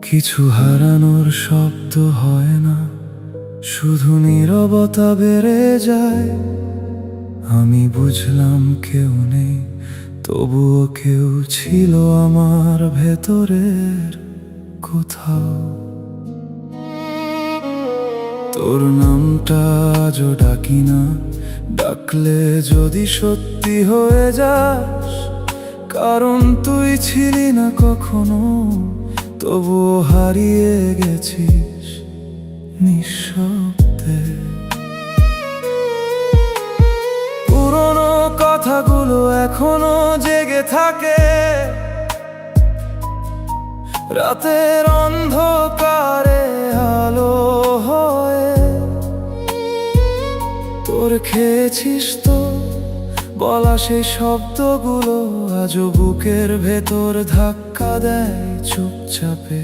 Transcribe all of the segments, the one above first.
কিছু হারানোর শব্দ হয় না, শুধু নীরবতা বেড়ে যায়। আমি বুঝলাম কেউ নেই, তবুও কেউ ছিল আমার ভেতরের কোথাও। তোর নামটা আজও ডাকি না, ডাকলে যদি সত্যি হয়ে যাস। কারণ তুই ছিলি না কখনো, তবুও হারিয়ে গেছিস নিঃশব্দে। পুরনো কথাগুলো এখনো জেগে থাকে, রাতের অন্ধকারে আলো হয়ে। তোর খেয়েছিস তো বলা সেই শব্দগুলো, আজও বুকের ভেতর ধাক্কা দেয় চুপচাপে।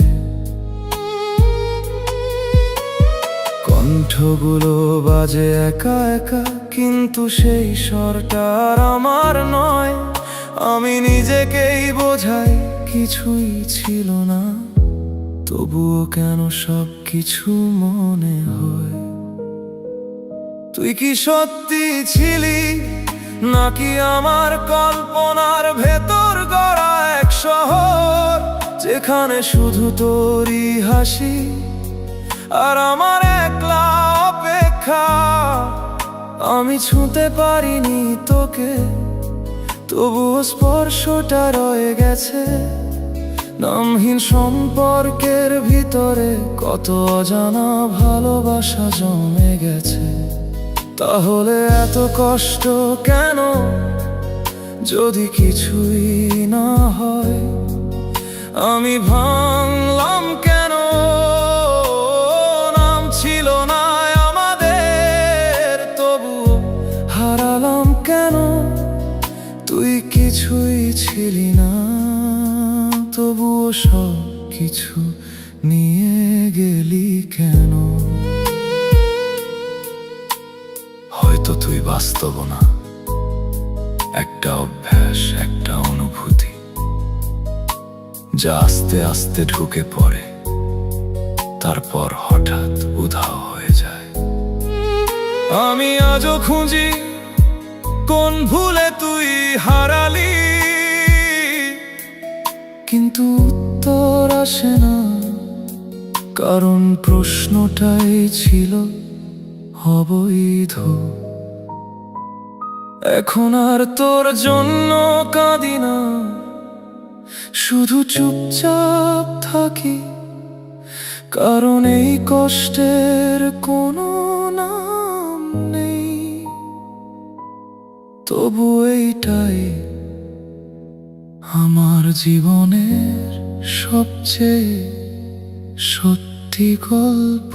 কণ্ঠগুলো বাজে একা একা, কিন্তু সেই স্বরটা আর আমার নয়। আমি নিজেকেই বোঝাই কিছুই ছিল না, তবুও কেন সব কিছু মনে হয়। তুই কি সত্যি ছিলি, নাকি আমার কল্পনার ভেতর গড়া এক শহর, যেখানে শুধু তোরই হাসি আর আমার একলা অপেক্ষা। আমি ছুঁতে পারিনি তোকে, তবুও স্পর্শটা রয়ে গেছে। নামহীন সম্পর্কের ভিতরে কত অজানা ভালোবাসা জমে গেছে। তাহলে এত কষ্ট কেন, যদি কিছুই না হয়? আমি ভাঙলাম কেন, নাম ছিল না আমাদের, তবু হারালাম কেন? তুই কিছুই ছিলি না, তবুও সব কিছু নিয়ে গেলি কেন? হয়তো তুই বাস্তব না, একটা অভ্যাস, একটা অনুভূতি, যা আস্তে আস্তে ঢুকে পড়ে, তারপর হঠাৎ উধাও হয়ে যায়। আমি আজও খুঁজি কোন ভুলে তুই হারালি, কিন্তু উত্তর আসে না। কারণ প্রশ্নটাই ছিল অবৈধ। এখন আর তোর জন্য কাঁদি না, শুধু চুপচাপ থাকি। কারণ এই কষ্টের কোনো নাম নেই, তবু এইটাই আমার জীবনের সবচেয়ে সত্যি গল্প।